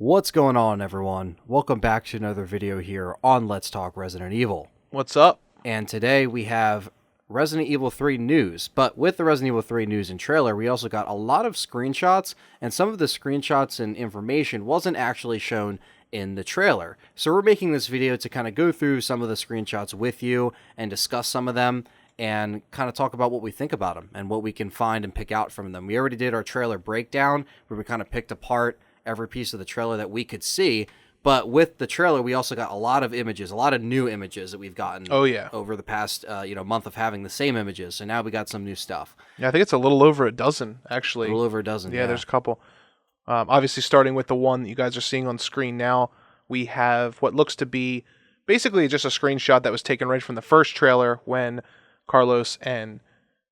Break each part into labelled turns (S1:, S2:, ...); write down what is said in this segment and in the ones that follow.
S1: What's going on, everyone? Welcome back to another video here on Let's Talk Resident Evil.
S2: What's up?
S1: And today we have Resident Evil 3 news, but with the Resident Evil 3 news and trailer, we also got a lot of screenshots, and some of the screenshots and information wasn't actually shown in the trailer. So we're making this video to kind of go through some of the screenshots with you and discuss some of them and kind of talk about what we think about them and what we can find and pick out from them. We already did our trailer breakdown where we kind of picked apart every piece of the trailer that we could see, but with the trailer we also got a lot of images, a lot of new images that we've gotten over the past month of having the same images. So now we got some new stuff.
S2: Yeah, I think it's a little over a dozen, actually.
S1: A little over a dozen.
S2: Yeah, there's a couple. Obviously, starting with the one that you guys are seeing on screen now, we have what looks to be basically just a screenshot that was taken right from the first trailer when Carlos and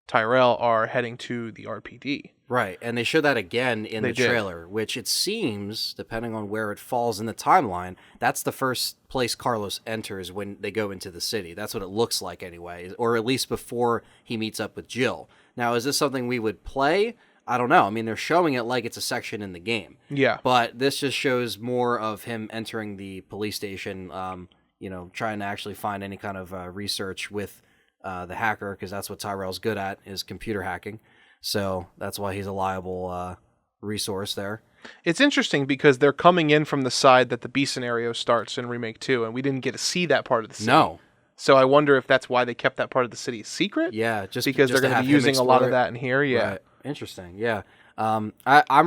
S2: Tyrell are heading to the RPD.
S1: Right, and they show that again in the trailer, which it seems, depending on where it falls in the timeline, that's the first place Carlos enters when they go into the city. That's what it looks like anyway, or at least before he meets up with Jill. Now, is this something we would play? I don't know. I mean, they're showing it like it's a section in the game.
S2: Yeah.
S1: But this just shows more of him entering the police station, trying to actually find any kind of research with the hacker, because that's what Tyrell's good at, is computer hacking. So that's why he's a liable resource there.
S2: It's interesting because they're coming in from the side that the B scenario starts in Remake 2, and we didn't get to see that part of the city. No. So I wonder if that's why they kept that part of the city secret?
S1: Yeah,
S2: just because they're going to be using a lot of that in here. Yeah.
S1: Right. Interesting, yeah. I'm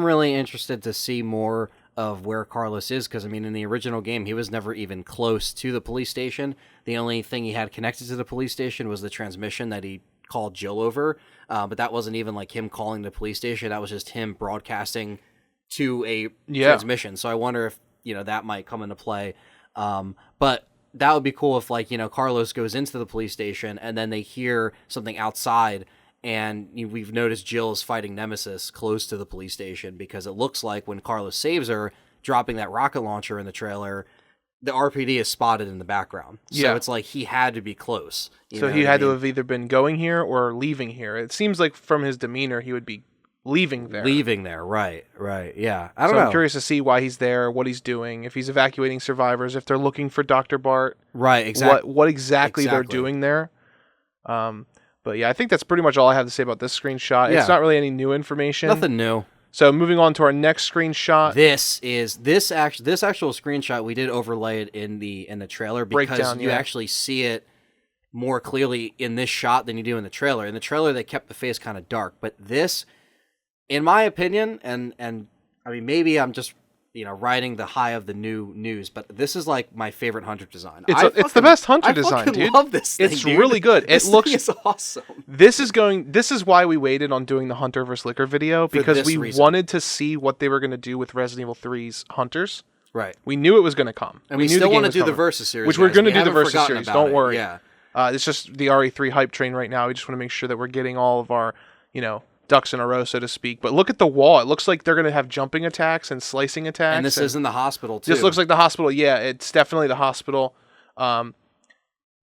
S1: really interested to see more of where Carlos is, because, I mean, in the original game, he was never even close to the police station. The only thing he had connected to the police station was the transmission that he called Jill over, but that wasn't even like him calling the police station. That was just him broadcasting to a transmission. So I wonder if, that might come into play. But that would be cool if, Carlos goes into the police station and then they hear something outside, and we've noticed Jill is fighting Nemesis close to the police station, because it looks like when Carlos saves her, dropping that rocket launcher in the trailer, the RPD is spotted in the background. So it's like he had to be close.
S2: So he had to have either been going here or leaving here. It seems like from his demeanor, he would be leaving there.
S1: Leaving there, right, yeah. I don't know.
S2: I'm curious to see why he's there, what he's doing, if he's evacuating survivors, if they're looking for Dr. Bart.
S1: Right, exactly.
S2: What exactly they're doing there. But yeah, I think that's pretty much all I have to say about this screenshot. Yeah. It's not really any new information.
S1: Nothing new.
S2: So moving on to our next screenshot.
S1: This actual screenshot, we did overlay it in the trailer because you actually see it more clearly in this shot than you do in the trailer. In the trailer, they kept the face kind of dark, but this, in my opinion, and I mean, maybe I'm just riding the high of the new news, but this is like my favorite Hunter design.
S2: It's the best Hunter design, dude.
S1: I love this thing,
S2: It's really good.
S1: This thing is awesome.
S2: This is why we waited on doing the Hunter vs. Liquor video, because we wanted to see what they were going to do with Resident Evil 3's Hunters.
S1: Right.
S2: We knew it was going to come.
S1: And we still want to do the Versus series,
S2: which we're going to do the Versus series. Don't worry.
S1: Yeah.
S2: It's just the RE3 hype train right now. We just want to make sure that we're getting all of our, ducks in a row, so to speak. But look at the wall. It looks like they're going to have jumping attacks and slicing attacks.
S1: And this is in the hospital, too.
S2: This looks like the hospital. Yeah, it's definitely the hospital.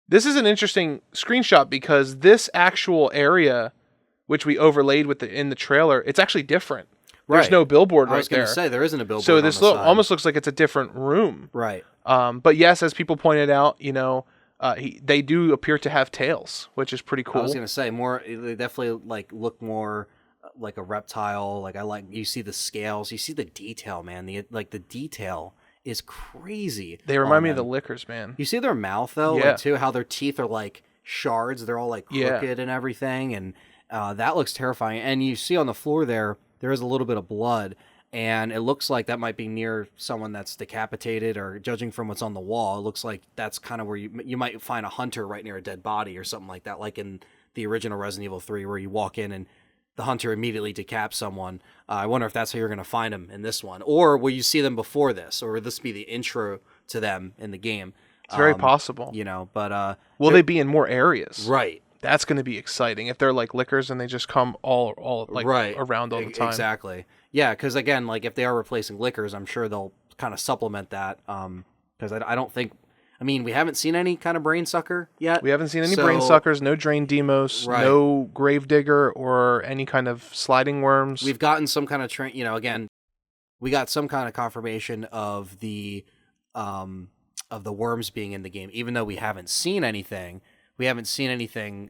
S2: This is an interesting screenshot because this actual area, which we overlaid in the trailer, it's actually different. Right. There's no billboard right there. I was going
S1: to say, there isn't a billboard
S2: so this almost looks like it's a different room.
S1: Right.
S2: But yes, as people pointed out, they do appear to have tails, which is pretty cool.
S1: I was going to say, they definitely look more like a reptile. You see the scales, you see the detail, man. The detail is crazy.
S2: They remind me of the Lickers, man.
S1: You see their mouth though, too, how their teeth are like shards. They're all crooked and everything, and that looks terrifying. And you see on the floor there is a little bit of blood. And it looks like that might be near someone that's decapitated, or judging from what's on the wall, it looks like that's kind of where you might find a hunter right near a dead body or something like that, like in the original Resident Evil 3, where you walk in and the hunter immediately decaps someone. I wonder if that's how you're going to find them in this one. Or will you see them before this? Or will this be the intro to them in the game?
S2: It's very possible.
S1: But...
S2: will they be in more areas?
S1: Right.
S2: That's going to be exciting. If they're like Lickers and they just come all around all the time.
S1: Exactly. Yeah, because again, if they are replacing Lickers, I'm sure they'll kind of supplement that. Because I don't think... I mean, we haven't seen any kind of brain sucker yet.
S2: We haven't seen any brain suckers, no drain demos, no gravedigger or any kind of sliding worms.
S1: We've gotten some kind of... again, we got some kind of confirmation of the worms being in the game, even though we haven't seen anything. We haven't seen anything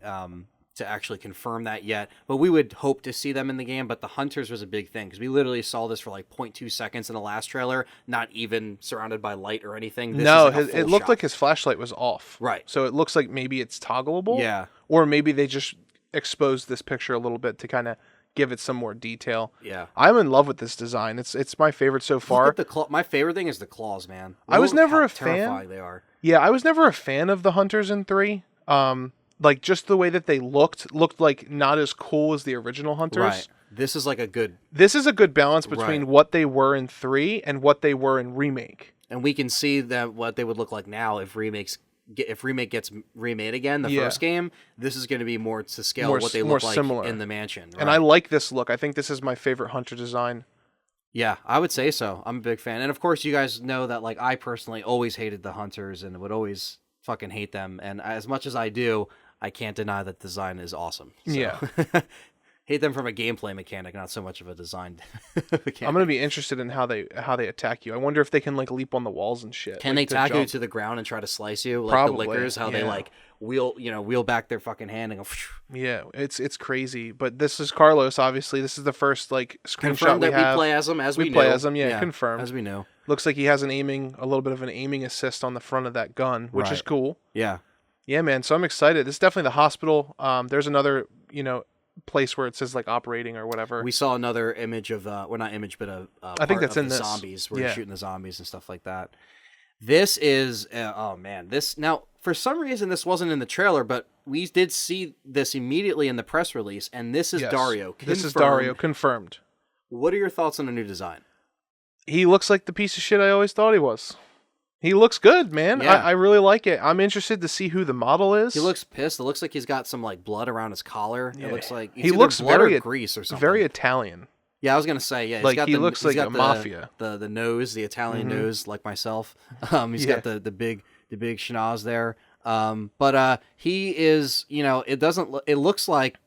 S1: to actually confirm that yet, but we would hope to see them in the game. But the hunters was a big thing because we literally saw this for like 0.2 seconds in the last trailer, not even surrounded by light or anything. This
S2: No,
S1: is like a full
S2: it looked
S1: shot.
S2: like his flashlight was off.
S1: Right.
S2: So it looks like maybe it's toggleable.
S1: Yeah.
S2: Or maybe they just exposed this picture a little bit to kind of give it some more detail.
S1: Yeah.
S2: I'm in love with this design. It's my favorite so far.
S1: Look at the my favorite thing is the claws, man.
S2: I was
S1: Look
S2: never
S1: how
S2: a fan.
S1: terrifying they are.
S2: Yeah, I was never a fan of the hunters in 3. Like just the way that they looked like not as cool as the original hunters.
S1: Right. This is like a good,
S2: This is a good balance between
S1: Right.
S2: what they were in 3 and what they were in Remake.
S1: and we can see that what they would look like now if Remake gets remade again, the
S2: Yeah.
S1: first game. This is going to be more to scale
S2: More
S1: what they
S2: more
S1: look like
S2: similar.
S1: in the mansion.
S2: And
S1: right?
S2: I like this look. I think this is my favorite hunter design.
S1: Yeah, I would say so. I'm a big fan. And of course, you guys know that like I personally always hated the hunters and would always fucking hate them. And as much as I do, I can't deny that design is awesome. So.
S2: Yeah.
S1: Hate them from a gameplay mechanic, not so much of a design mechanic.
S2: I'm gonna be interested in how they attack you. I wonder if they can like leap on the walls and shit.
S1: Can
S2: like,
S1: they
S2: to
S1: tackle you
S2: jump.
S1: to the ground and try to slice you like
S2: Probably,
S1: the lickers? How they
S2: yeah.
S1: like wheel back their fucking hand and go.
S2: Yeah, it's crazy. But this is Carlos. Obviously, this is the first like screenshot
S1: Confirmed
S2: we
S1: that
S2: have.
S1: we play as him as we
S2: play
S1: knew.
S2: as him. Yeah, confirmed.
S1: As we know.
S2: Looks like he has a little bit of an aiming assist on the front of that gun, which is
S1: Right.
S2: cool.
S1: Yeah.
S2: Yeah, man. So I'm excited. This is definitely the hospital. There's another place where it says like operating or whatever.
S1: We saw another image of well, not image, but a
S2: I think that's
S1: of
S2: in
S1: the
S2: this.
S1: zombies where
S2: Yeah.
S1: you're shooting the zombies and stuff like that. This is oh man, this now for some reason this wasn't in the trailer, but we did see this immediately in the press release, and this is
S2: Yes.
S1: Dario.
S2: This is
S1: Confirmed.
S2: Dario confirmed.
S1: What are your thoughts on the new design?
S2: He looks like the piece of shit I always thought he was. He looks good, man.
S1: Yeah.
S2: I really like it. I'm interested to see who the model is.
S1: He looks pissed. It looks like he's got some like blood around his collar.
S2: Yeah.
S1: It looks like
S2: He looks
S1: blood
S2: very
S1: or grease or something.
S2: very Italian.
S1: Yeah, I was gonna say yeah.
S2: Like,
S1: he's got
S2: he looks like a mafia.
S1: The nose, the Italian
S2: Mhm.
S1: nose, like myself. He's
S2: Yeah.
S1: got the big schnoz there. But he is, it doesn't. It looks like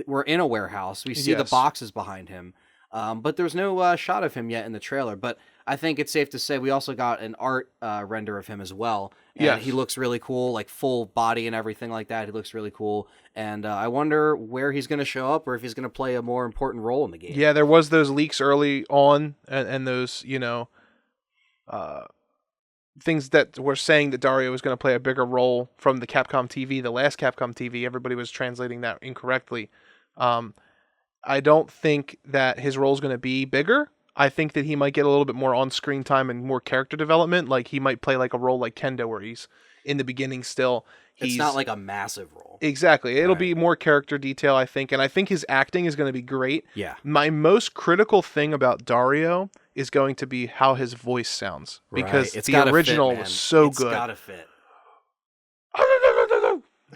S1: we're in a warehouse. We see the
S2: Yes.
S1: boxes behind him. But there's no shot of him yet in the trailer. But I think it's safe to say we also got an art render of him as well. And
S2: Yes.
S1: he looks really cool, like full body and everything like that. He looks really cool. And I wonder where he's going to show up or if he's going to play a more important role in the game.
S2: Yeah, there was those leaks early on, and those things that were saying that Dario was going to play a bigger role from the Capcom TV, the last Capcom TV. Everybody was translating that incorrectly. I don't think that his role is going to be bigger. I think that he might get a little bit more on-screen time and more character development. Like he might play like a role like Kendo, where he's in the beginning still.
S1: It's not like a massive role.
S2: Exactly. It'll
S1: Right.
S2: be more character detail, I think, and I think his acting is going to be great.
S1: Yeah.
S2: My most critical thing about Dario is going to be how his voice sounds, because
S1: Right. It's
S2: the
S1: gotta
S2: original
S1: fit, man.
S2: was so
S1: It's
S2: good.
S1: gotta fit.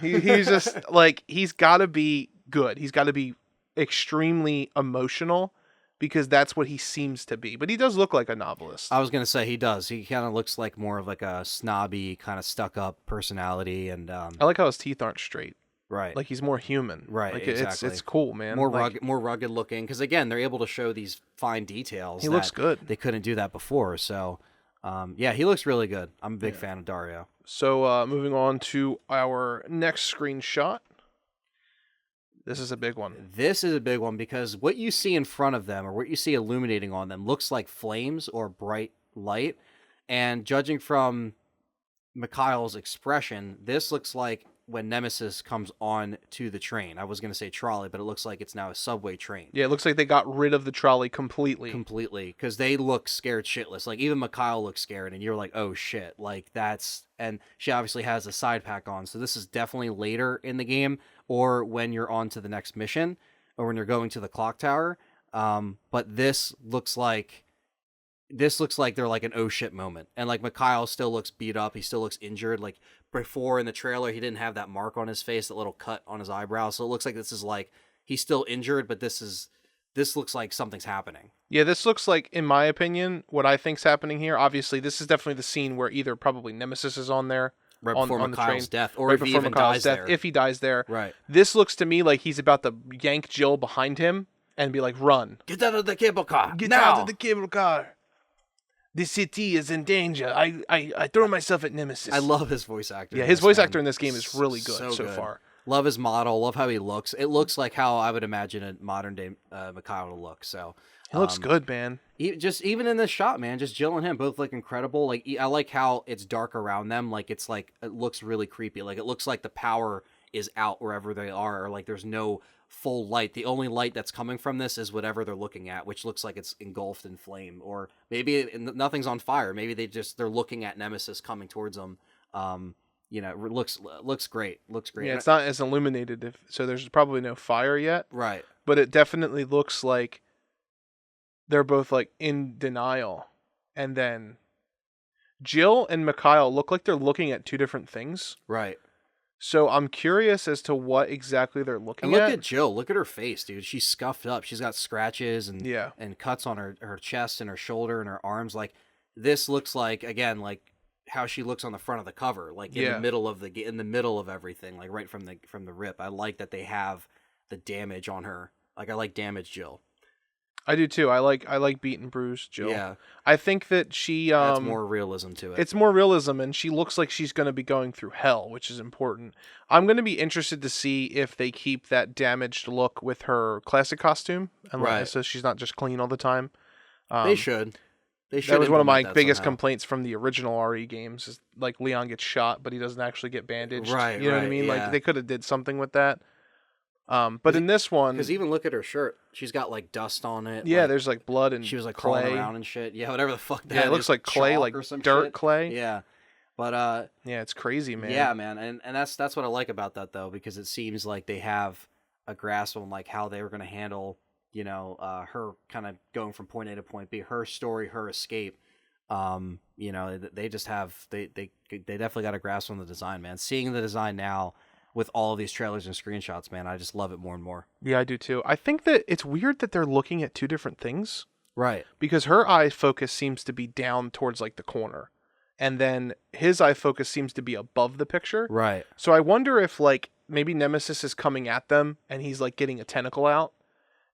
S2: He's just like, he's got to be good. He's got to be extremely emotional, because that's what he seems to be. But he does look like a novelist.
S1: I was gonna say he does. He kind of looks like more of like a snobby, kind of stuck-up personality, and
S2: I like how his teeth aren't straight.
S1: right,
S2: Like he's more human.
S1: Right,
S2: Like
S1: exactly.
S2: it's cool, man.
S1: more
S2: Like,
S1: rugged looking. Because again, they're able to show these fine details.
S2: He looks
S1: that
S2: good.
S1: They couldn't do that before. So, yeah, he looks really good. I'm a big fan of Dario.
S2: So moving on to our next screenshot. This is a big one.
S1: This is a big one because what you see in front of them or what you see illuminating on them looks like flames or bright light. And judging from Mikhail's expression, this looks like when Nemesis comes on to the train. I was going to say trolley, but it looks like it's now a subway train.
S2: Yeah, it looks like they got rid of the trolley completely.
S1: Completely, because they look scared shitless. Like even Mikhail looks scared, and you're like, "Oh shit!" Like that's, and she obviously has a side pack on, so this is definitely later in the game, or when you're on to the next mission, or when you're going to the clock tower. But this looks like they're like an oh shit moment, and like Mikhail still looks beat up. He still looks injured. Like before in the trailer, he didn't have that mark on his face, that little cut on his eyebrow. So it looks like this is like he's still injured, but this looks like something's happening.
S2: Yeah, this looks like, in my opinion, what I think's happening here. Obviously, this is definitely the scene where either probably Nemesis is on there.
S1: Right
S2: on
S1: before
S2: the train,
S1: Mikhail's death, or
S2: right
S1: if he
S2: before
S1: even
S2: Mikhail's
S1: dies
S2: death,
S1: there.
S2: if he dies there.
S1: Right.
S2: This looks to me like he's about to yank Jill behind him and be like, run.
S1: Get out of the cable car.
S2: Get
S1: now.
S2: out of the cable car. The city is in danger. I throw myself at Nemesis.
S1: I love his voice actor.
S2: Yeah,
S1: in
S2: his
S1: this,
S2: voice
S1: man.
S2: actor in this game is really good so
S1: good.
S2: far.
S1: Love his model. Love how he looks. It looks like how I would imagine a modern day Mikhail to look. So
S2: He looks good, man.
S1: just even in this shot, man, just Jill and him both look incredible. Like I like how it's dark around them. Like it's like it looks really creepy. Like it looks like the power is out wherever they are, or like there's no full light. The only light that's coming from this is whatever they're looking at, which looks like it's engulfed in flame, or maybe nothing's on fire. Maybe they're looking at Nemesis coming towards them. It looks great. Looks great.
S2: Yeah, it's not as illuminated, so there's probably no fire yet.
S1: Right.
S2: But it definitely looks like they're both like in denial, and then Jill and Mikhail look like they're looking at two different things.
S1: Right.
S2: So I'm curious as to what exactly they're looking
S1: and
S2: at.
S1: look at Jill. Look at her face, dude. She's scuffed up. She's got scratches and and cuts on her chest and her shoulder and her arms. Like this looks like, again, like how she looks on the front of the cover, like in the middle of everything, like right from the rip. I like that they have the damage on her. Like I like damaged Jill.
S2: I do too. I like beat and bruised Jill.
S1: Yeah.
S2: I think that she
S1: adds more realism to it.
S2: It's more realism, and she looks like she's going to be going through hell, which is important. I'm going to be interested to see if they keep that damaged look with her classic costume, and so she's not just clean all the time.
S1: They should.
S2: That was one of my biggest complaints from the original RE games. Is like Leon gets shot, but he doesn't actually get bandaged.
S1: Right.
S2: You know what I mean?
S1: Yeah.
S2: Like they could have did something with that. But in this one,
S1: because even look at her shirt, she's got like dust on it.
S2: Yeah,
S1: like,
S2: there's like blood and
S1: she was like
S2: clay.
S1: crawling around and shit. Yeah, whatever the fuck that is.
S2: Yeah, it looks like clay, like dirt
S1: shit.
S2: clay.
S1: Yeah, but
S2: yeah, it's crazy, man.
S1: Yeah, man, and that's what I like about that though, because it seems like they have a grasp on like how they were going to handle, her kind of going from point A to point B, her story, her escape. They just have they definitely got a grasp on the design, man. Seeing the design now with all of these trailers and screenshots, man, I just love it more and more.
S2: Yeah, I do too. I think that it's weird that they're looking at two different things.
S1: Right.
S2: Because her eye focus seems to be down towards like the corner, and then his eye focus seems to be above the picture.
S1: Right.
S2: So I wonder if like maybe Nemesis is coming at them and he's like getting a tentacle out.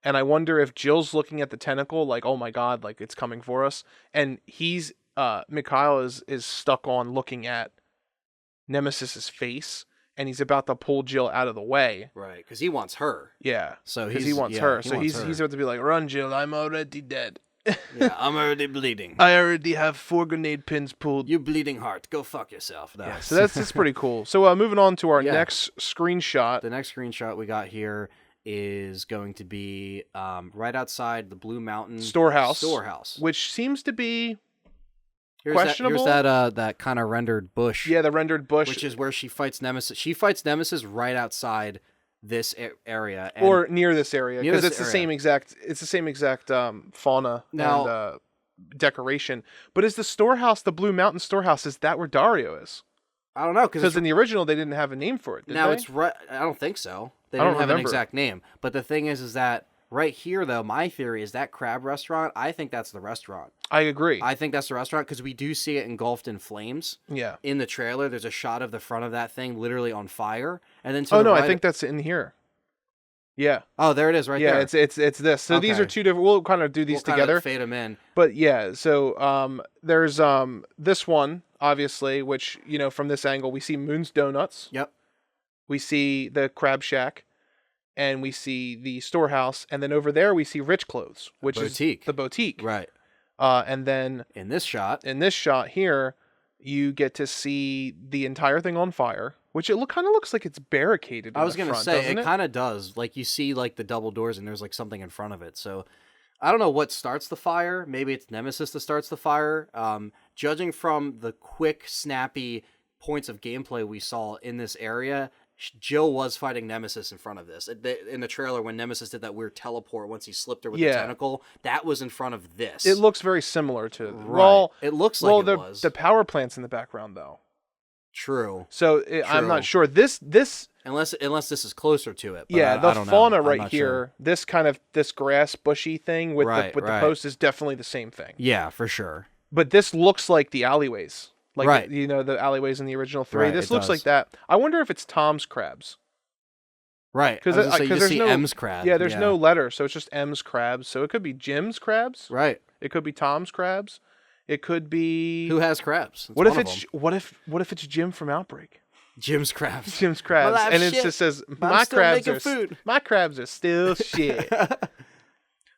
S2: And I wonder if Jill's looking at the tentacle like, oh my god, like it's coming for us. And Mikhail is stuck on looking at Nemesis's face, and he's about to pull Jill out of the way.
S1: Right, because he wants her.
S2: Yeah.
S1: So
S2: he wants her. So he's about to be like, run, Jill, I'm already dead.
S1: Yeah, I'm already bleeding.
S2: I already have 4 grenade pins pulled.
S1: You bleeding heart. Go fuck yourself. No.
S2: Yeah, so that's pretty cool. So moving on to our next screenshot.
S1: The next screenshot we got here is going to be right outside the Blue Mountain storehouse,
S2: which seems to be
S1: Here's
S2: questionable.
S1: that kind of rendered bush.
S2: Yeah, the rendered bush,
S1: which is where she fights Nemesis. She fights Nemesis right outside this area,
S2: or near this area, because it's the same exact. It's the same exact fauna and decoration. But is the storehouse, the Blue Mountain storehouse, is that where Dario is?
S1: I don't know,
S2: because in the original they didn't have a name for it.
S1: It's right. I don't think so. They didn't have an exact name. But the thing is that right here, though, my theory is that crab restaurant. I think that's the restaurant.
S2: I agree.
S1: I think that's the restaurant because we do see it engulfed in flames.
S2: Yeah.
S1: In the trailer, there's a shot of the front of that thing literally on fire, and then
S2: I think that's in here. Yeah.
S1: Oh, there it is, right there.
S2: Yeah, it's this. So these are two different. We'll kind of do these together.
S1: Fade them in.
S2: But yeah, so there's this one obviously, which from this angle we see Moon's Donuts.
S1: Yep.
S2: We see the Crab Shack, and we see the storehouse, and then over there we see Rich Clothes, which is the boutique.
S1: Right.
S2: And then
S1: in this shot
S2: here, you get to see the entire thing on fire, which it kind of looks like it's barricaded.
S1: I was going to say, it kind of does. Like you see like the double doors and there's like something in front of it. So I don't know what starts the fire. Maybe it's Nemesis that starts the fire. Judging from the quick, snappy points of gameplay we saw in this area, Jill was fighting Nemesis in front of this. In the trailer, when Nemesis did that weird teleport once he slipped her with the tentacle, that was in front of this.
S2: It looks very similar to...
S1: Right.
S2: Well,
S1: it looks like it was.
S2: The power plant's in the background, though.
S1: True.
S2: So I'm not sure. This
S1: unless this is closer to it. But
S2: yeah,
S1: I don't
S2: fauna
S1: know.
S2: right here,
S1: sure.
S2: this grass bushy thing with the post is definitely the same thing.
S1: Yeah, for sure.
S2: But this looks like the alleyways. Like, the alleyways in the original 3. This looks like that. I wonder if it's Tom's Crabs.
S1: Right. Because there's no M's Crab.
S2: Yeah, there's no letter, so it's just M's Crabs. So it could be Jim's Crabs.
S1: Right.
S2: It could be Tom's Crabs. It could be.
S1: Who has crabs?
S2: What if it's it's Jim from Outbreak?
S1: Jim's crabs.
S2: Jim's crabs,
S1: Well,
S2: and it
S1: shit,
S2: just says
S1: but I'm still making food.
S2: My crabs are still shit.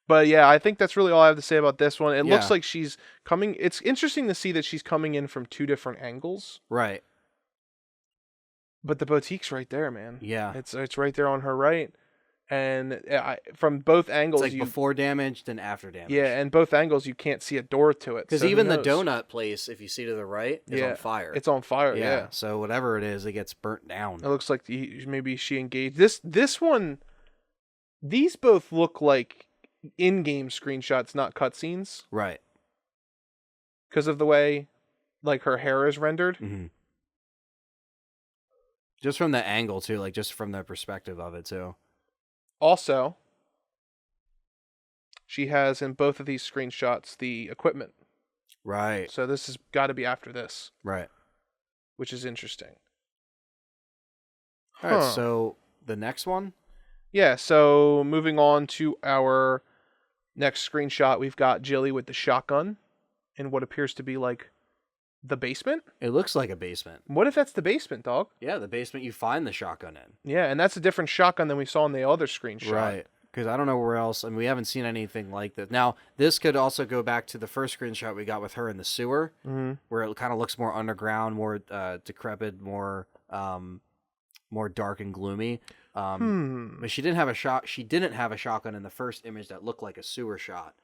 S2: But yeah, I think that's really all I have to say about this one. It looks like she's coming. It's interesting to see that she's coming in from 2 different angles.
S1: Right.
S2: But the boutique's right there, man.
S1: Yeah.
S2: It's right there on her right, and from both angles,
S1: it's like before damage, then after damage.
S2: Yeah, and both angles you can't see a door to it.
S1: Because
S2: so
S1: even the donut place, if you see to the right, is on fire.
S2: It's on fire. Yeah.
S1: So whatever it is, it gets burnt down.
S2: It looks like maybe she engaged this one. These both look like in-game screenshots, not cutscenes.
S1: Right.
S2: Because of the way, like, her hair is rendered.
S1: Mm-hmm. Just from the angle too, like just from the perspective of it too.
S2: Also, she has in both of these screenshots the equipment.
S1: Right.
S2: So this has got to be after this.
S1: Right.
S2: Which is interesting.
S1: All right, so the next one?
S2: Yeah, so moving on to our next screenshot, we've got Jilly with the shotgun in what appears to be like the basement.
S1: It looks like a basement.
S2: What if that's the basement, dog?
S1: Yeah, the basement you find the shotgun in.
S2: Yeah, and that's a different shotgun than we saw in the other screenshot.
S1: Right, because I don't know where else. I mean, we haven't seen anything like this. Now, this could also go back to the first screenshot we got with her in the sewer, where it kind of looks more underground, more decrepit, more dark and gloomy. But she didn't have a shotgun in the first image that looked like a sewer shot,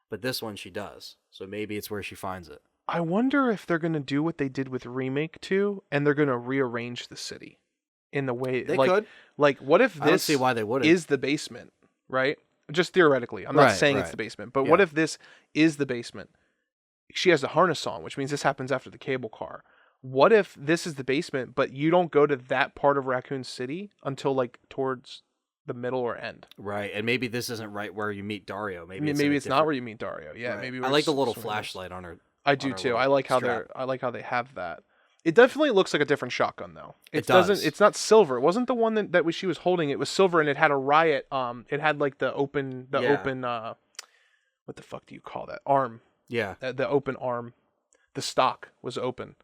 S1: but this one she does. So maybe it's where she finds it.
S2: I wonder if they're going to do what they did with Remake 2, and they're going to rearrange the city in the way
S1: they could.
S2: Like, what if
S1: I don't
S2: this
S1: see why they wouldn't.
S2: is the basement, right? Just theoretically. I'm not saying it's the basement, but what if this is the basement? She has the harness on, which means this happens after the cable car. What if this is the basement, but you don't go to that part of Raccoon City until like towards the middle or end?
S1: Right, and maybe this isn't right where you meet Dario. Maybe
S2: it's not where you meet Dario. Yeah, maybe.
S1: I like the little flashlight on her.
S2: I do too. I like how they have that. It definitely looks like a different shotgun though. It doesn't. It's not silver. It wasn't the one that she was holding. It was silver, and it had a riot. It had like the open. What the fuck do you call that? Arm.
S1: Yeah.
S2: The open arm. The stock was open.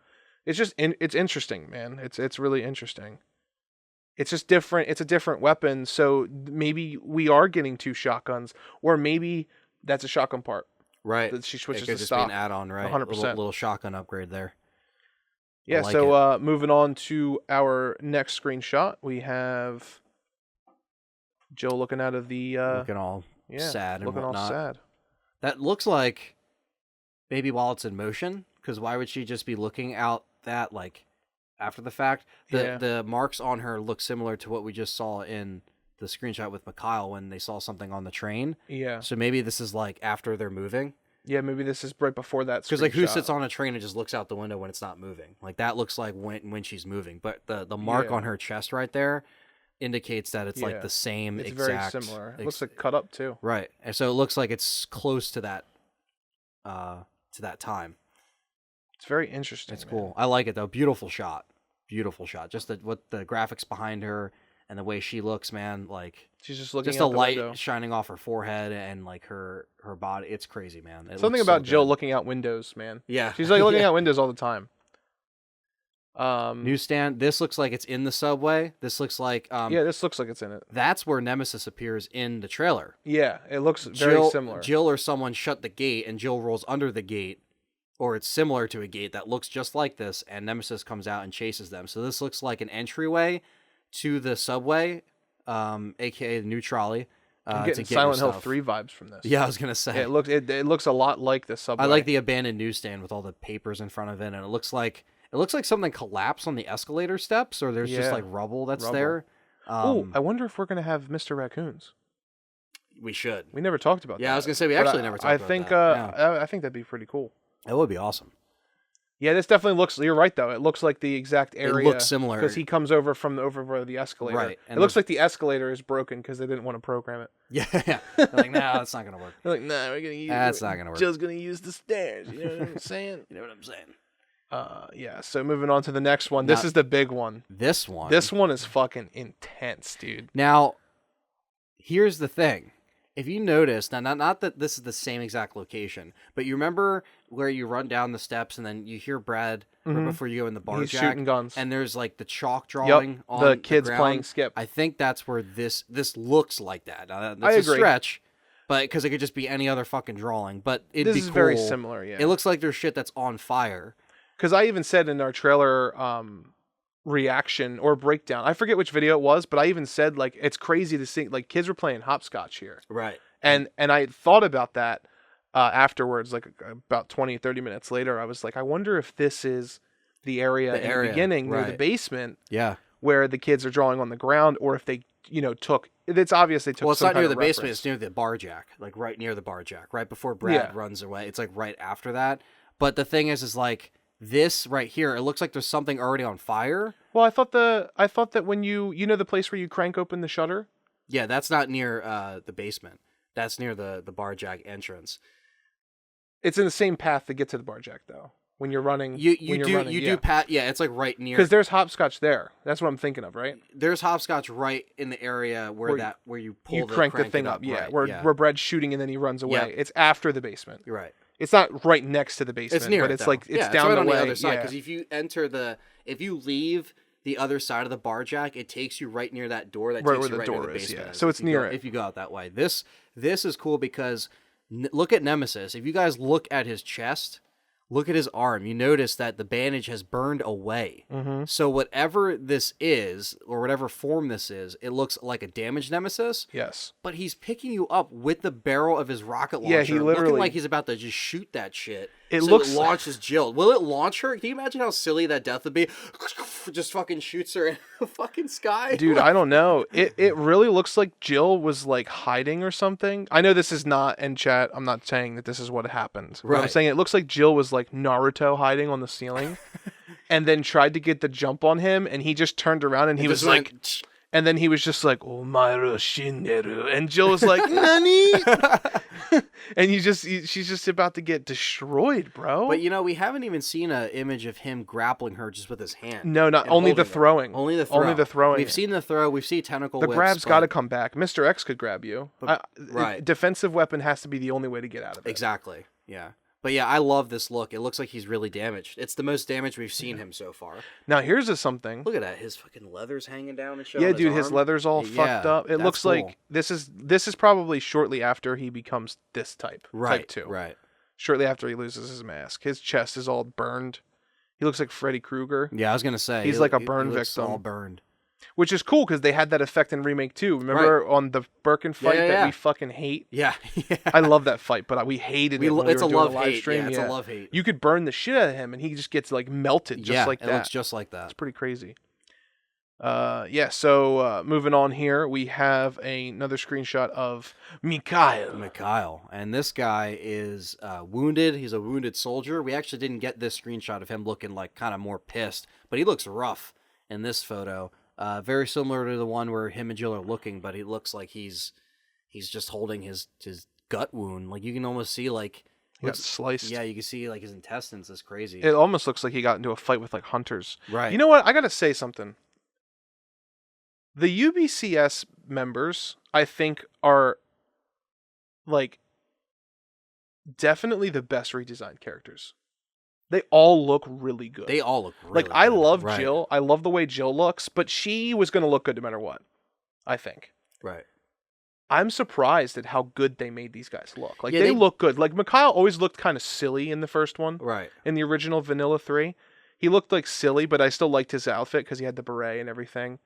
S2: It's just it's interesting, man. It's really interesting. It's just different. It's a different weapon. So maybe we are getting 2 shotguns, or maybe that's a shotgun part.
S1: Right.
S2: That she switches
S1: to
S2: stock.
S1: Be an add-on, right?
S2: 100%.
S1: Little shotgun upgrade there.
S2: Yeah. So moving on to our next screenshot, we have Jill looking out of the
S1: looking all sad and
S2: looking
S1: whatnot.
S2: all sad.
S1: That looks like maybe while it's in motion, because why would she just be looking out that like after the fact? The marks on her look similar to what we just saw in the screenshot with Mikhail when they saw something on the train.
S2: Yeah.
S1: So maybe this is like after they're moving.
S2: Yeah, maybe this is right before that.
S1: Because like who sits on a train and just looks out the window when it's not moving? Like that looks like when she's moving. But the mark on her chest right there indicates that it's like the same
S2: it's
S1: exact.
S2: Very similar. It looks like cut up too.
S1: Right, and so it looks like it's close to that time.
S2: It's very interesting.
S1: It's cool. I like it though. Beautiful shot. Just what the graphics behind her and the way she looks, man. Like
S2: she's just looking.
S1: Just
S2: out
S1: a
S2: the
S1: light
S2: window.
S1: shining off her forehead and like her body. It's crazy, man.
S2: Something about Jill looking out windows, man.
S1: Yeah,
S2: she's like looking out windows all the time.
S1: Newsstand. This looks like it's in the subway. This looks like
S2: this looks like it's in it.
S1: That's where Nemesis appears in the trailer.
S2: Yeah, it looks very similar.
S1: Jill or someone shut the gate, and Jill rolls under the gate, or it's similar to a gate that looks just like this, and Nemesis comes out and chases them. So this looks like an entryway to the subway, aka the new trolley.
S2: I'm getting Silent Hill 3 vibes from this.
S1: Yeah, I was gonna say.
S2: Yeah, it looks a lot like the subway.
S1: I like the abandoned newsstand with all the papers in front of it, and it looks like something collapsed on the escalator steps, or there's just like rubble there.
S2: I wonder if we're gonna have Mr. Raccoons.
S1: We should.
S2: We never talked about that.
S1: Yeah, I was gonna say we actually never talked about that.
S2: I think that'd be pretty cool.
S1: That would be awesome.
S2: Yeah, this definitely looks. You're right though. It looks like the exact area.
S1: It looks similar
S2: because he comes over where the escalator.
S1: Right.
S2: And it looks like the escalator is broken because they didn't want to program it.
S1: Yeah. They're like, no, that's not gonna work.
S2: They're like, nah, we're gonna use.
S1: That's not gonna work.
S2: Jill's gonna use the stairs. You know what I'm saying?
S1: You know what I'm saying?
S2: Yeah. So moving on to the next one. This is the big one.
S1: This one.
S2: This one is fucking intense, dude.
S1: Now, here's the thing. if you notice, now not that this is the same exact location, but you remember where you run down the steps and then you hear Brad right before you go in the bar
S2: He's
S1: jack,
S2: shooting guns.
S1: and there's like the chalk drawing on
S2: the kids
S1: ground.
S2: playing Skip.
S1: I think that's where this looks like that. Now,
S2: I
S1: that's a
S2: agree.
S1: stretch, but because it could just be any other fucking drawing. But it'd be
S2: This is
S1: cool.
S2: very similar, yeah.
S1: It looks like there's shit that's on fire.
S2: Because I even said in our trailer reaction or breakdown, I forget which video it was, but I even said, like, it's crazy to see, like, kids were playing hopscotch here.
S1: Right.
S2: And I thought about that afterwards, like about 20, 30 minutes later. I was like, I wonder if this is the area in the beginning near the basement where the kids are drawing on the ground, or if they, took, it's obvious they took
S1: Well, it's
S2: some
S1: not
S2: kind
S1: near
S2: of
S1: the basement,
S2: reference.
S1: it's near the bar jack, like right near the bar jack, right before Brad runs away. It's like right after that. But the thing is like, this right here, it looks like there's something already on fire.
S2: Well, I thought that when you the place where you crank open the shutter?
S1: Yeah, that's not near the basement. That's near the bar jack entrance.
S2: It's in the same path to get to the bar jack, though. When you're running,
S1: you do pat. Yeah, it's like right near.
S2: Because there's hopscotch there. That's what I'm thinking of, right?
S1: There's hopscotch right in the area where you pull
S2: you crank the thing up. Yeah,
S1: right,
S2: where Brad's shooting and then he runs away.
S1: Yep.
S2: It's after the basement.
S1: You're right.
S2: It's not right next to the basement.
S1: It's near,
S2: but it's like it's down
S1: right
S2: the
S1: on
S2: way.
S1: the other side.
S2: Yeah.
S1: Because if you leave the other side of the bar jack, it takes you right near that door. That
S2: right
S1: takes
S2: where
S1: you
S2: the
S1: right
S2: door
S1: near the
S2: is.
S1: basement.
S2: Yeah. So it's near it.
S1: If you go out that way, this is cool because look at Nemesis. If you guys look at his chest, look at his arm. You notice that the bandage has burned away. Mm-hmm. So whatever this is, or whatever form this is, it looks like a damaged Nemesis.
S2: Yes.
S1: But he's picking you up with the barrel of his rocket launcher.
S2: Yeah, he literally
S1: looking like he's about to just shoot that shit.
S2: It
S1: so
S2: looks
S1: it launches Jill. Will it launch her? Can you imagine how silly that death would be? Just fucking shoots her in the fucking sky.
S2: Dude, I don't know. It really looks like Jill was like hiding or something. I know this is not in chat. I'm not saying that this is what happened. Right. But I'm saying it looks like Jill was like Naruto hiding on the ceiling, and then tried to get the jump on him, and he just turned around and he was like. And then he was just like, Omaru Shinderu. And Jill was like, Nani? And she's just about to get destroyed, bro.
S1: But we haven't even seen an image of him grappling her just with his hand.
S2: No, not only the throwing.
S1: Only the throw.
S2: Only the throwing.
S1: We've seen the throw. We've seen tentacle whips.
S2: The grab's got to come back. Mr. X could grab you.
S1: Right.
S2: Defensive weapon has to be the only way to get out of it.
S1: Exactly. Yeah. But yeah, I love this look. It looks like he's really damaged. It's the most damage we've seen him so far.
S2: Now here's something.
S1: Look at that. His fucking leather's hanging down and shit.
S2: Yeah, dude, his leather's all fucked up. It looks cool. Like this is probably shortly after he becomes this type.
S1: Right.
S2: Type 2.
S1: Right.
S2: Shortly after he loses his mask. His chest is all burned. He looks like Freddy Krueger.
S1: Yeah, I was gonna say
S2: he's like a burn
S1: he looks
S2: victim.
S1: all burned.
S2: Which is cool because they had that effect in Remake 2. Remember on the Birkin fight that we fucking hate?
S1: Yeah.
S2: I love that fight, but we hated it when we were doing a live stream.
S1: It's a love-hate.
S2: You could burn the shit out of him, and he just gets like melted just like that.
S1: It looks just like that.
S2: It's pretty crazy. So moving on here, we have another screenshot of Mikhail.
S1: And this guy is wounded. He's a wounded soldier. We actually didn't get this screenshot of him looking like kind of more pissed, but he looks rough in this photo. Very similar to the one where him and Jill are looking, but he looks like he's just holding his gut wound. Like you can almost see like
S2: he got sliced.
S1: Yeah, you can see like his intestines. It's crazy.
S2: It almost looks like he got into a fight with like hunters.
S1: Right.
S2: You know what? I gotta say something. The UBCS members, I think, are like definitely the best redesigned characters. They all look really good.
S1: They all look really
S2: like, I
S1: good.
S2: love Jill. I love the way Jill looks, but she was going to look good no matter what, I think.
S1: Right.
S2: I'm surprised at how good they made these guys look. Like, they look good. Like, Mikhail always looked kind of silly in the first one.
S1: Right.
S2: In the original Vanilla 3. He looked, like, silly, but I still liked his outfit because he had the beret and everything.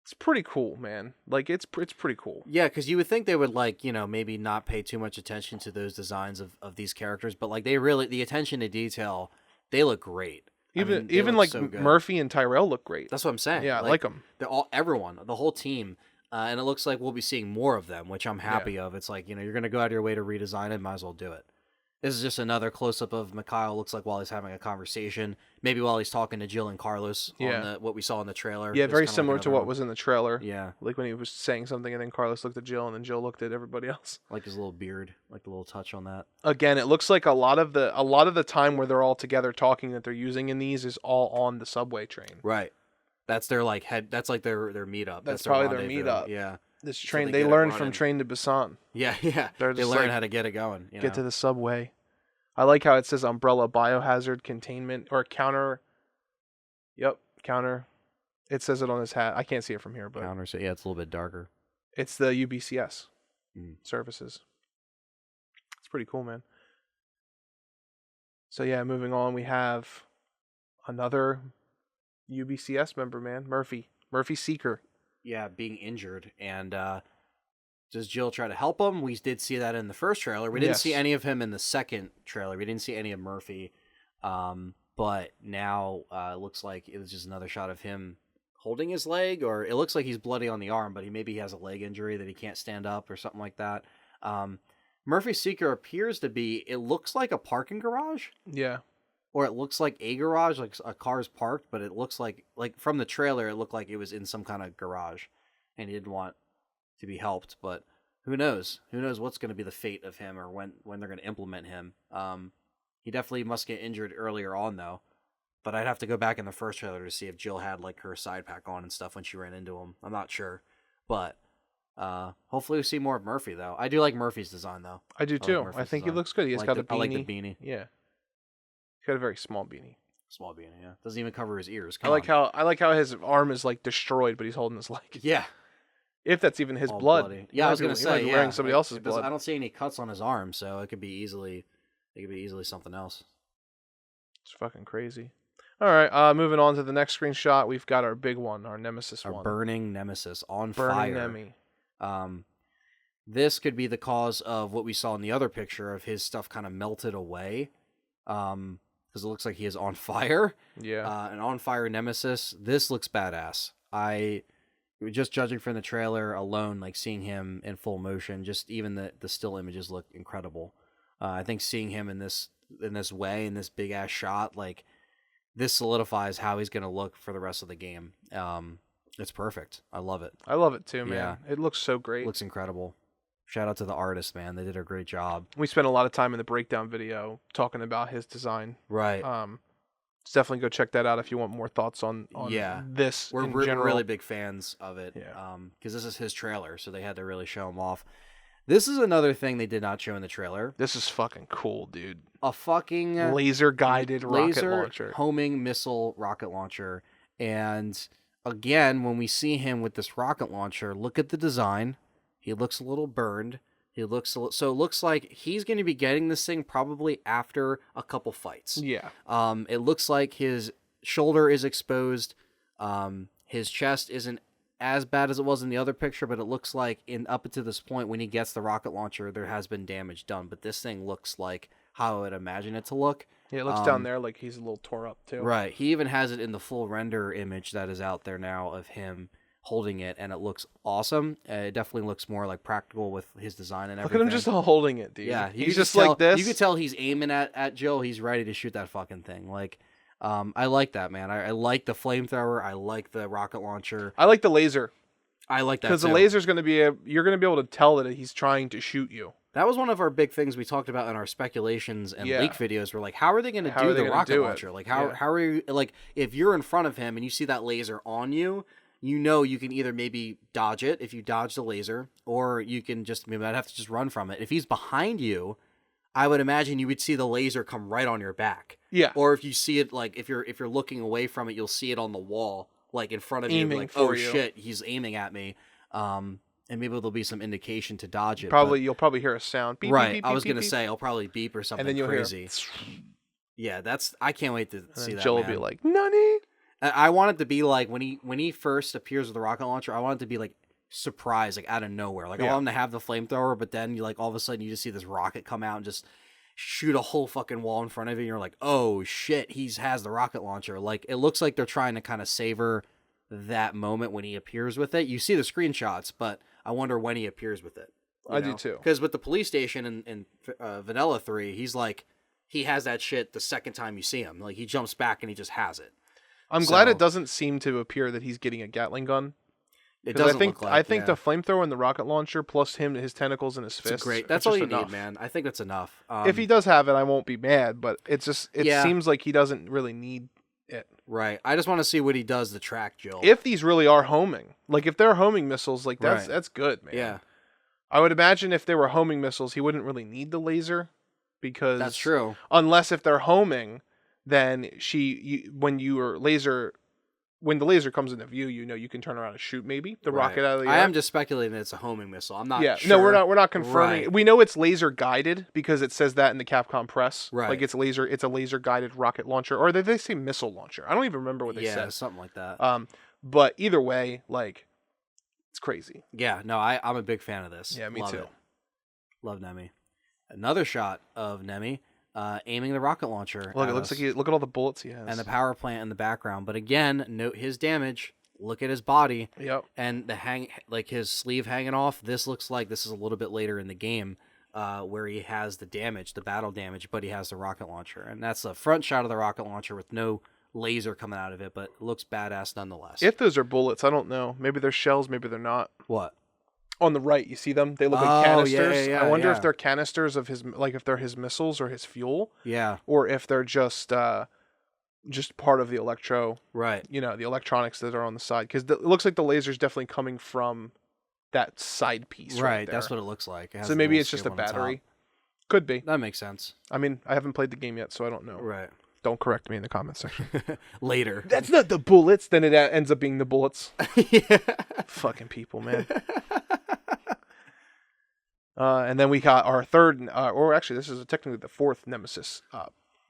S2: It's pretty cool, man. Like, it's pretty cool.
S1: Yeah, because you would think they would, like, maybe not pay too much attention to those designs of these characters, but, like, the attention to detail, they look great.
S2: Even like so Murphy and Tyrell look great.
S1: That's what I'm saying.
S2: Yeah, I like them.
S1: Everyone, the whole team, and it looks like we'll be seeing more of them, which I'm happy of. It's like, you're going to go out of your way to redesign it, might as well do it. This is just another close-up of Mikhail, looks like while he's having a conversation. Maybe while he's talking to Jill and Carlos on what we saw in the trailer.
S2: Yeah, very similar to what was in the trailer.
S1: Yeah.
S2: Like when he was saying something and then Carlos looked at Jill and then Jill looked at everybody else.
S1: Like his little beard, like the little touch on that.
S2: Again, it looks like a lot of the time where they're all together talking that they're using in these is all on the subway train.
S1: Right. That's their like that's like their meetup.
S2: That's probably their
S1: rendezvous.
S2: meetup.
S1: Yeah.
S2: This
S1: until
S2: train,
S1: they
S2: they
S1: get it
S2: learned from
S1: running.
S2: Train to Busan.
S1: Yeah, yeah.
S2: They're
S1: They
S2: just
S1: learn
S2: like,
S1: how to get it going.
S2: get to the subway. I like how it says umbrella biohazard containment or counter. Yep, counter. It says it on his hat. I can't see it from here, but
S1: Counters. Yeah, it's a little bit darker.
S2: it's the UBCS
S1: Mm.
S2: services. It's pretty cool, man. So yeah, moving on, we have another UBCS member, man, Murphy Seeker.
S1: Yeah, being injured. And does Jill try to help him? We did see that in the first trailer. We didn't see
S2: Yes.
S1: any of him in the second trailer. We didn't see any of Murphy. But now it looks like it was just another shot of him holding his leg, or it looks like he's bloody on the arm, but maybe he has a leg injury that he can't stand up or something like that. Murphy Seeker appears to be, it looks like a parking garage.
S2: Yeah.
S1: Or it looks like a garage, like a car's parked, but it looks like from the trailer, it looked like it was in some kind of garage, and he didn't want to be helped. But who knows? Who knows what's going to be the fate of him, or when they're going to implement him? He definitely must get injured earlier on, though. But I'd have to go back in the first trailer to see if Jill had like her side pack on and stuff when she ran into him. I'm not sure, but hopefully we see more of Murphy, though. I do like Murphy's design, though.
S2: I do
S1: like
S2: too. I
S1: Murphy's
S2: think he
S1: design.
S2: looks good. He's got a beanie.
S1: I like the beanie.
S2: Yeah. He's got a very small beanie.
S1: Small beanie, yeah. Doesn't even cover his ears.
S2: I like how his arm is like destroyed, but he's holding his leg.
S1: Yeah.
S2: If that's even his
S1: All
S2: blood.
S1: bloody. Yeah, I was gonna say,
S2: he
S1: yeah.
S2: wearing somebody else's
S1: It doesn't-
S2: blood.
S1: I don't see any cuts on his arm, so it could be easily something else.
S2: It's fucking crazy. All right, moving on to the next screenshot. We've got our big one, our Nemesis
S1: Our
S2: one.
S1: burning Nemesis on
S2: Burning
S1: fire.
S2: Nemi.
S1: This could be the cause of what we saw in the other picture of his stuff kind of melted away. Because it looks like he is on fire.
S2: Yeah.
S1: An on fire Nemesis. This looks badass. Just judging from the trailer alone, like seeing him in full motion, just even the still images look incredible. I think seeing him in this way, in this big ass shot, like this solidifies how he's gonna look for the rest of the game. It's perfect. I love it.
S2: I love it too, man.
S1: Yeah.
S2: It looks so great.
S1: Looks incredible. Shout out to the artist, man. They did a great job.
S2: We spent a lot of time in the breakdown video talking about his design.
S1: Right.
S2: Definitely go check that out if you want more thoughts on
S1: Yeah.
S2: this
S1: We're
S2: in general.
S1: really big fans of it.
S2: Yeah.
S1: Because this is his trailer, so they had to really show him off. This is another thing they did not show in the trailer.
S2: This is fucking cool, dude.
S1: A fucking
S2: Laser guided rocket
S1: laser
S2: launcher.
S1: homing missile rocket launcher. And again, when we see him with this rocket launcher, look at the design. He looks a little burned. So it looks like he's going to be getting this thing probably after a couple fights.
S2: Yeah.
S1: It looks like his shoulder is exposed. His chest isn't as bad as it was in the other picture, but it looks like up to this point when he gets the rocket launcher, there has been damage done. But this thing looks like how I would imagine it to look.
S2: Yeah, it looks down there like he's a little tore up too.
S1: Right. He even has it in the full render image that is out there now of him holding it, and it looks awesome. It definitely looks more like practical with his design and
S2: Look
S1: everything.
S2: at him just holding it, dude.
S1: Yeah,
S2: he's just like this.
S1: You could tell he's aiming at Jill. He's ready to shoot that fucking thing. Like, I like that, man. I like the flamethrower. I like the rocket launcher.
S2: I like the laser.
S1: I like that
S2: because the
S1: too.
S2: laser's going to be you're going to be able to tell that he's trying to shoot you.
S1: That was one of our big things we talked about in our speculations and leak videos. We're like, how are they going to do the rocket launcher? Like, how are you, like, if you're in front of him and you see that laser on you, you know you can either maybe dodge it if you dodge the laser, or you can just, maybe I'd have to just run from it. If he's behind you, I would imagine you would see the laser come right on your back.
S2: Yeah.
S1: Or if you see it, like, if you're looking away from it, you'll see it on the wall, like in front of you.
S2: Aiming
S1: Like,
S2: for
S1: oh
S2: you.
S1: shit, he's aiming at me. And maybe there'll be some indication to dodge it.
S2: You'll probably hear a sound. Beep,
S1: Right.
S2: beep, beep,
S1: I was
S2: beep,
S1: going to
S2: beep.
S1: say, I'll probably beep or something
S2: And then you'll
S1: crazy.
S2: hear.
S1: Yeah, I can't wait to see that.
S2: Jill will
S1: man.
S2: be like, "Nani?"
S1: I want it to be like when he first appears with the rocket launcher, I want it to be like surprise, like out of nowhere. Like I want him to have the flamethrower, but then you like all of a sudden you just see this rocket come out and just shoot a whole fucking wall in front of you, and you're like, oh shit, has the rocket launcher. Like it looks like they're trying to kind of savor that moment when he appears with it. You see the screenshots, but I wonder when he appears with it.
S2: I do too.
S1: Because with the police station in Vanilla 3, he's like, he has that shit the second time you see him. Like he jumps back and he just has it.
S2: I'm glad it doesn't seem to appear that he's getting a Gatling gun.
S1: It doesn't look like.
S2: I think the flamethrower and the rocket launcher, plus his tentacles and his fists.
S1: Great. That's all you need, man. I think that's enough.
S2: If he does have it, I won't be mad. But it seems like he doesn't really need it.
S1: Right. I just want to see what he does to track Jill.
S2: If these really are homing, like if they're homing missiles, like that's good, man.
S1: Yeah.
S2: I would imagine if they were homing missiles, he wouldn't really need the laser, because
S1: That's true.
S2: Unless if they're homing, then when the laser comes into view, you can turn around and shoot maybe the rocket out of the air.
S1: I am just speculating that it's a homing missile. I'm not sure.
S2: No, we're not confirming.
S1: Right.
S2: We know it's laser guided because it says that in the Capcom press.
S1: Right.
S2: Like it's a laser guided rocket launcher, or did they say missile launcher? I don't even remember what they said.
S1: Yeah, something like that.
S2: But either way, like, it's crazy.
S1: Yeah, no, I'm a big fan of this.
S2: Yeah, me too.
S1: Love Nemi. Another shot of Nemi aiming the rocket launcher.
S2: Look, it looks like look at all the bullets he has.
S1: And the power plant in the background. But again, note his damage. Look at his body.
S2: Yep.
S1: And his sleeve hanging off. This looks like this is a little bit later in the game where he has the damage, the battle damage, but he has the rocket launcher. And that's a front shot of the rocket launcher with no laser coming out of it, but it looks badass nonetheless.
S2: If those are bullets, I don't know. Maybe they're shells, maybe they're not.
S1: What?
S2: On the right, you see them? They look like canisters.
S1: Yeah,
S2: I wonder if they're canisters of if they're his missiles or his fuel.
S1: Yeah.
S2: Or if they're just part of the electro.
S1: Right.
S2: The electronics that are on the side. Because it looks like the laser's definitely coming from that side piece. Right there.
S1: That's what it looks like.
S2: So maybe it's just a battery. Could be.
S1: That makes sense.
S2: I mean, I haven't played the game yet, so I don't know.
S1: Right.
S2: Don't correct me in the comments section.
S1: Later.
S2: That's not the bullets. Then it ends up being the bullets.
S1: Yeah.
S2: Fucking people, man. And then we got our third, or actually, this is technically the fourth Nemesis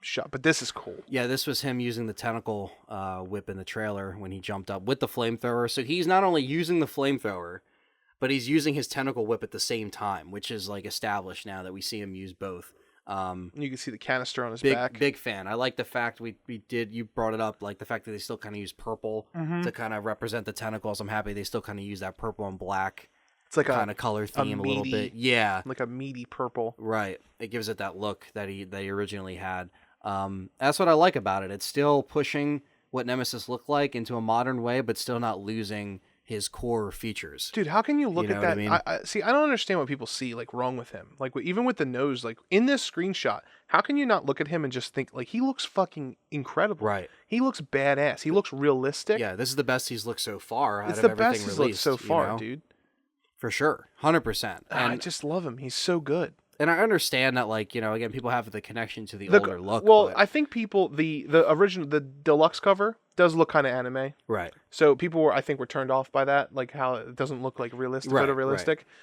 S2: shot, but this is cool.
S1: Yeah, this was him using the tentacle whip in the trailer when he jumped up with the flamethrower. So he's not only using the flamethrower, but he's using his tentacle whip at the same time, which is like established now that we see him use both.
S2: You can see the canister on his back.
S1: Big fan. I like the fact you brought it up, like the fact that they still kind of use purple to kind of represent the tentacles. I'm happy they still kind of use that purple and black. It's like kind of color theme a little bit. Yeah.
S2: Like a meaty purple.
S1: Right. It gives it that look that he originally had. That's what I like about it. It's still pushing what Nemesis looked like into a modern way, but still not losing his core features.
S2: Dude, how can you look at that? I mean? See, I don't understand what people see like wrong with him. Like even with the nose, like in this screenshot, how can you not look at him and just think like he looks fucking incredible?
S1: Right.
S2: He looks badass. He looks realistic.
S1: Yeah, this is the best he's looked so far.
S2: It's the best he's looked so far, dude.
S1: For sure, 100%.
S2: I just love him. He's so good.
S1: And I understand that, like, again, people have the connection to the older look.
S2: Well, I think people the original the deluxe cover does look kind of anime,
S1: right?
S2: So people were turned off by that, like how it doesn't look like realistic,
S1: Right.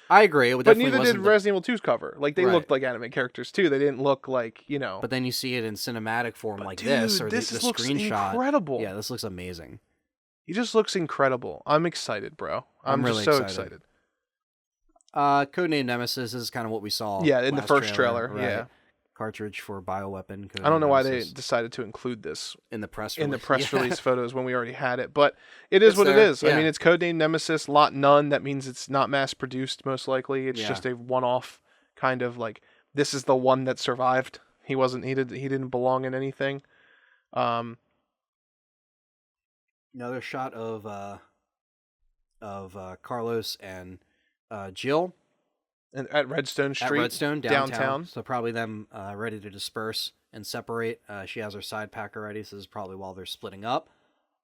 S1: I agree.
S2: But neither did Resident Evil 2's cover. Like they looked like anime characters too. They didn't look like
S1: But then you see it in cinematic form this, or
S2: this
S1: the
S2: looks
S1: screenshot.
S2: Incredible.
S1: Yeah, this looks amazing.
S2: He just looks incredible. I'm excited, bro. I'm really just so excited.
S1: Codename Nemesis is kind of what we saw.
S2: Yeah, in the first trailer.
S1: Right?
S2: Yeah,
S1: cartridge for bioweapon.
S2: I don't know why they decided to include this
S1: in the press release.
S2: Release photos when we already had it, but it is what it is. Yeah. I mean, it's Codename Nemesis, Lot None. That means it's not mass produced, most likely. It's just a one-off kind of like this is the one that survived. He didn't belong in anything.
S1: Another shot of Carlos and Jill
S2: at Redstone Street,
S1: downtown. So probably them ready to disperse and separate. She has her side pack already, so this is probably while they're splitting up.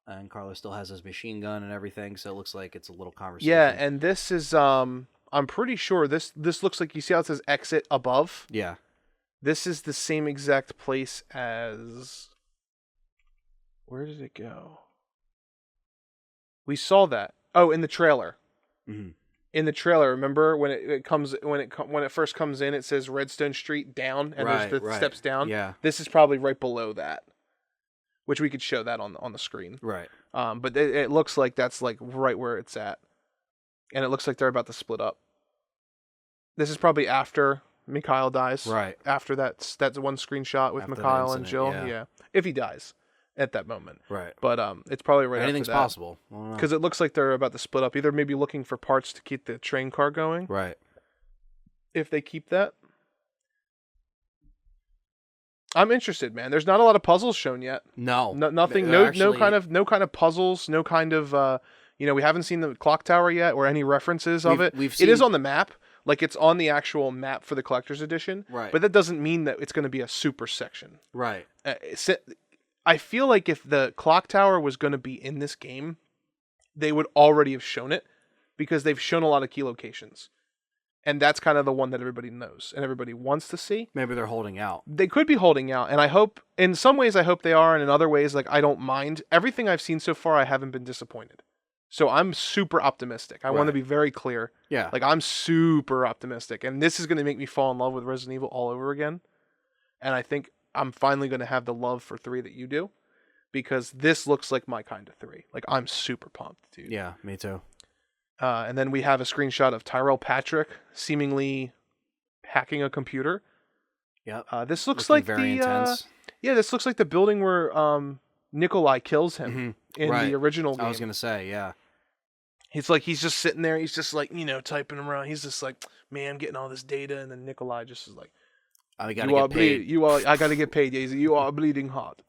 S1: And Carlos still has his machine gun and everything, so it looks like it's a little conversation.
S2: Yeah, and this is I'm pretty sure this looks like, you see how it says exit above?
S1: Yeah.
S2: This is the same exact place as, where did it go? We saw that. Oh, in the trailer.
S1: Mm-hmm.
S2: In the trailer, remember when it first comes in, it says Redstone Street down, and there's the steps down.
S1: Yeah,
S2: this is probably right below that, which we could show that on the screen.
S1: Right.
S2: But it looks like that's like right where it's at, and it looks like they're about to split up. This is probably after Mikhail dies.
S1: Right.
S2: After that's one screenshot with Mikhail and Jill. Yeah. If he dies at that moment.
S1: Right.
S2: But it's probably right
S1: Anything's
S2: after that.
S1: possible.
S2: Because it looks like they're about to split up. Either maybe looking for parts to keep the train car going.
S1: Right.
S2: If they keep that. I'm interested, man. There's not a lot of puzzles shown yet.
S1: No.
S2: Nothing. No kind of puzzles. No kind of we haven't seen the clock tower yet or any references of it. It is on the map. Like it's on the actual map for the collector's edition.
S1: Right.
S2: But that doesn't mean that it's going to be a super section.
S1: Right.
S2: I feel like if the clock tower was going to be in this game, they would already have shown it because they've shown a lot of key locations. And that's kind of the one that everybody knows and everybody wants to see.
S1: Maybe they're holding out.
S2: They could be holding out, and I hope, in some ways I hope they are, and in other ways, like, I don't mind. Everything I've seen so far, I haven't been disappointed. So I'm super optimistic. I want to be very clear.
S1: Yeah.
S2: Like, I'm super optimistic, and this is going to make me fall in love with Resident Evil all over again. And I think I'm finally going to have the love for 3 that you do, because this looks like my kind of 3. Like, I'm super pumped, dude.
S1: Yeah, me too.
S2: And then we have a screenshot of Tyrell Patrick seemingly hacking a computer.
S1: Yep.
S2: This looks
S1: Looking
S2: like
S1: very intense.
S2: this looks like the building where Nikolai kills him in the original game.
S1: I was gonna say, yeah.
S2: He's like, he's just sitting there. He's just like, typing around. He's just like, man, I'm getting all this data, and then Nikolai just is like,
S1: I gotta get paid.
S2: I gotta get paid. Daisy. You are bleeding hot.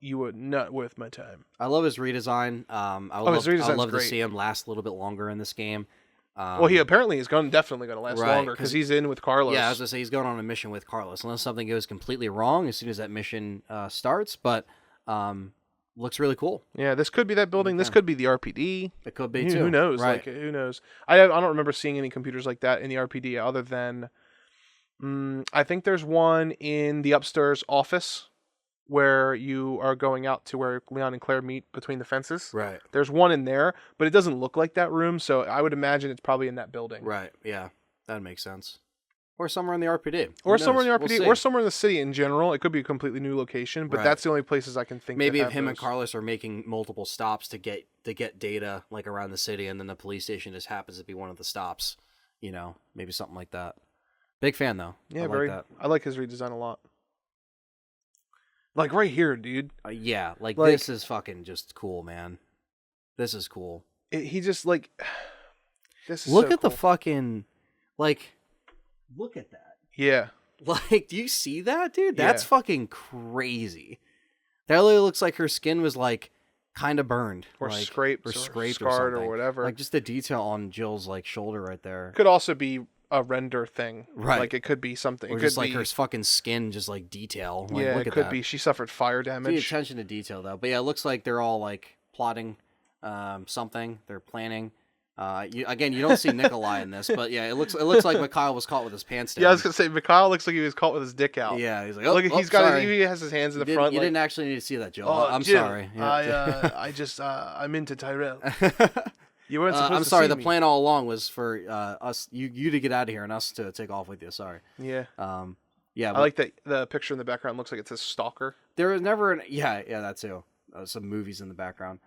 S2: You are not worth my time.
S1: I love his redesign. I would love to see him last a little bit longer in this game.
S2: Well, he apparently is definitely going to last longer because he's in with Carlos.
S1: Yeah, I was going to say he's going on a mission with Carlos, unless something goes completely wrong as soon as that mission starts. But looks really cool.
S2: Yeah, this could be that building. This could be the RPD.
S1: It could be too.
S2: Who knows?
S1: Right.
S2: Like, who knows? I don't remember seeing any computers like that in the RPD other than I think there's one in the upstairs office where you are going out to where Leon and Claire meet between the fences.
S1: Right.
S2: There's one in there, but it doesn't look like that room, so I would imagine it's probably in that building.
S1: Right, yeah. That makes sense. Or somewhere in the RPD.
S2: Or somewhere in the RPD, or somewhere in the city in general. It could be a completely new location, but that's the only places I can think.
S1: Maybe if him and Carlos are making multiple stops to get data like around the city, and then the police station just happens to be one of the stops. Maybe something like that. Big fan though.
S2: Yeah, I like his redesign a lot. Like right here, dude.
S1: Yeah, like this is fucking just cool, man. This is cool.
S2: He just like this is
S1: look
S2: so
S1: at
S2: cool.
S1: the fucking look at that.
S2: Yeah.
S1: Like, do you see that, dude? That's fucking crazy. That really looks like her skin was like kind of burned
S2: or
S1: like,
S2: scraped
S1: or
S2: scarred
S1: or something.
S2: Or whatever.
S1: Like just the detail on Jill's like shoulder right there.
S2: Could also be a render thing,
S1: right?
S2: Like it could be something.
S1: Or
S2: it
S1: just
S2: could
S1: like
S2: be
S1: her fucking skin, just like detail. Like,
S2: yeah,
S1: look
S2: it could be. She suffered fire damage.
S1: Pay attention to detail though. But yeah, it looks like they're all like plotting something. They're planning. You don't see Nikolai in this, but yeah, it looks like Mikhail was caught with his pants down.
S2: Yeah, I was gonna say Mikhail looks like he was caught with his dick out.
S1: Yeah, he's like,
S2: look, he has his hands in the front.
S1: You didn't actually need to see that, Jill. I'm sorry.
S2: Yeah. I'm into Tyrell. You weren't supposed to
S1: I'm sorry.
S2: see
S1: The
S2: me.
S1: plan all along was for us, you to get out of here and us to take off with you. Sorry.
S2: Yeah.
S1: Yeah.
S2: I like that the picture in the background looks like it says Stalker.
S1: There was never that too. Some movies in the background.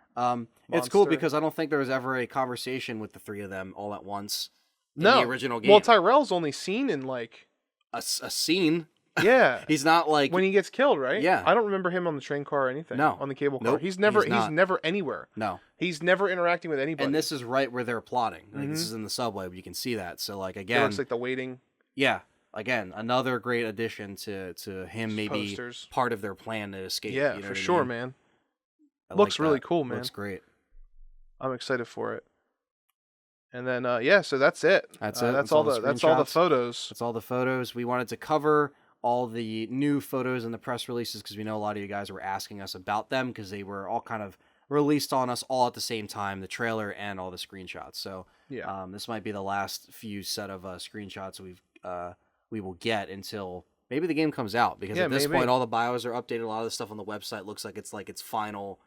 S1: It's cool because I don't think there was ever a conversation with the three of them all at once in the original game.
S2: Well, Tyrell's only seen in like
S1: a scene.
S2: Yeah.
S1: He's not like
S2: when he gets killed, right?
S1: Yeah.
S2: I don't remember him on the train car or anything.
S1: No.
S2: On the cable car.
S1: Nope.
S2: He's never anywhere.
S1: No.
S2: He's never interacting with anybody.
S1: And this is right where they're plotting. Like this is in the subway, but you can see that. So like again,
S2: it looks like the waiting.
S1: Yeah. Again, another great addition to him maybe
S2: posters.
S1: Part of their plan to escape.
S2: Yeah,
S1: you know
S2: for
S1: what I
S2: sure,
S1: mean?
S2: man.
S1: Looks
S2: really cool, man.
S1: Looks great.
S2: I'm excited for it. And then so that's it.
S1: That's
S2: all the photos.
S1: That's all the photos. We wanted to cover all the new photos in the press releases because we know a lot of you guys were asking us about them because they were all kind of released on us all at the same time, the trailer and all the screenshots. So
S2: yeah,
S1: this might be the last few set of screenshots we will get until maybe the game comes out because at this point all the bios are updated. A lot of the stuff on the website looks like its final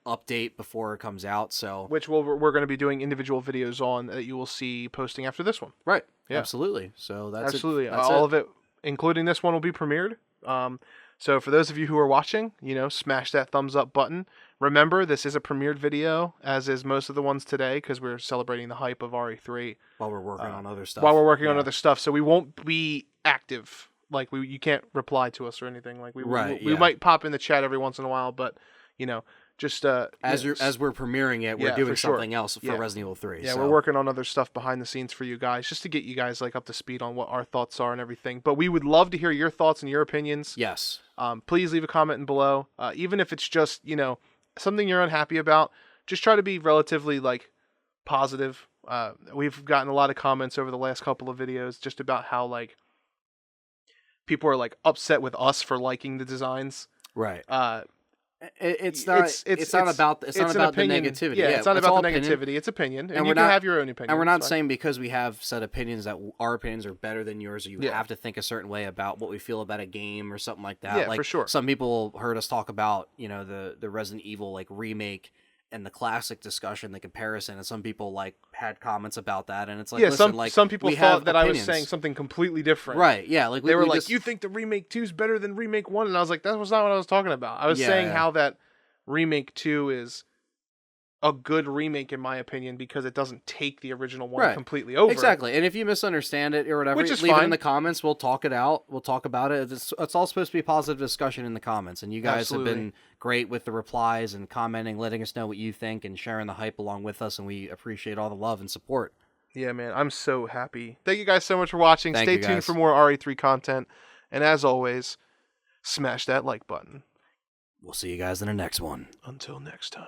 S1: update before it comes out. So
S2: which we're going to be doing individual videos on that you will see posting after this one.
S1: Right.
S2: Yeah.
S1: Absolutely. So that's
S2: absolutely
S1: That's
S2: all of it, including this one, will be premiered. So for those of you who are watching, smash that thumbs up button. Remember, this is a premiered video, as is most of the ones today, because we're celebrating the hype of RE3
S1: while we're working on other stuff.
S2: On other stuff, so we won't be active. Like you can't reply to us or anything. Like we might pop in the chat every once in a while, but just
S1: as we're premiering it, we're doing something else for Resident Evil 3.
S2: Yeah, we're working on other stuff behind the scenes for you guys, just to get you guys like up to speed on what our thoughts are and everything. But we would love to hear your thoughts and your opinions.
S1: Yes.
S2: Please leave a comment below, even if it's just something you're unhappy about. Just try to be relatively like positive. We've gotten a lot of comments over the last couple of videos just about how like people are like upset with us for liking the designs.
S1: Right.
S2: Uh,
S1: It's not. It's not about. It's not about the
S2: opinion.
S1: negativity.
S2: Yeah, it's not about the
S1: opinion.
S2: negativity. It's opinion, and
S1: And
S2: you
S1: we're
S2: can
S1: not-
S2: have your own opinion.
S1: And we're
S2: it's
S1: not
S2: fine.
S1: saying because we have set opinions that our opinions are better than yours, or you
S2: Yeah.
S1: have to think a certain way about what we feel about a game or something like that.
S2: Yeah,
S1: like
S2: for sure.
S1: Some people heard us talk about, the Resident Evil like remake and the classic discussion, the comparison, and some people like had comments about that, and it's like,
S2: Yeah,
S1: listen, like
S2: some people
S1: we
S2: thought
S1: have
S2: that I was
S1: opinions.
S2: saying something completely different.
S1: Right? Yeah, like
S2: They were
S1: we
S2: like,
S1: just,
S2: "You think the remake 2 is better than remake 1?" And I was like, "That was not what I was talking about. I was saying how that remake 2 is a good remake in my opinion because it doesn't take the original one completely over."
S1: Exactly. And if you misunderstand it or whatever,
S2: Which is
S1: leave it
S2: fine.
S1: in the comments. We'll talk it out. We'll talk about it. It's all supposed to be a positive discussion in the comments. And you guys
S2: Absolutely.
S1: have been great with the replies and commenting, letting us know what you think and sharing the hype along with us. And we appreciate all the love and support.
S2: Yeah, man, I'm so happy. Thank you guys so much for watching.
S1: Thank
S2: Stay
S1: you,
S2: tuned
S1: guys.
S2: for more RE3 content. And as always, smash that like button.
S1: We'll see you guys in the next one.
S2: Until next time.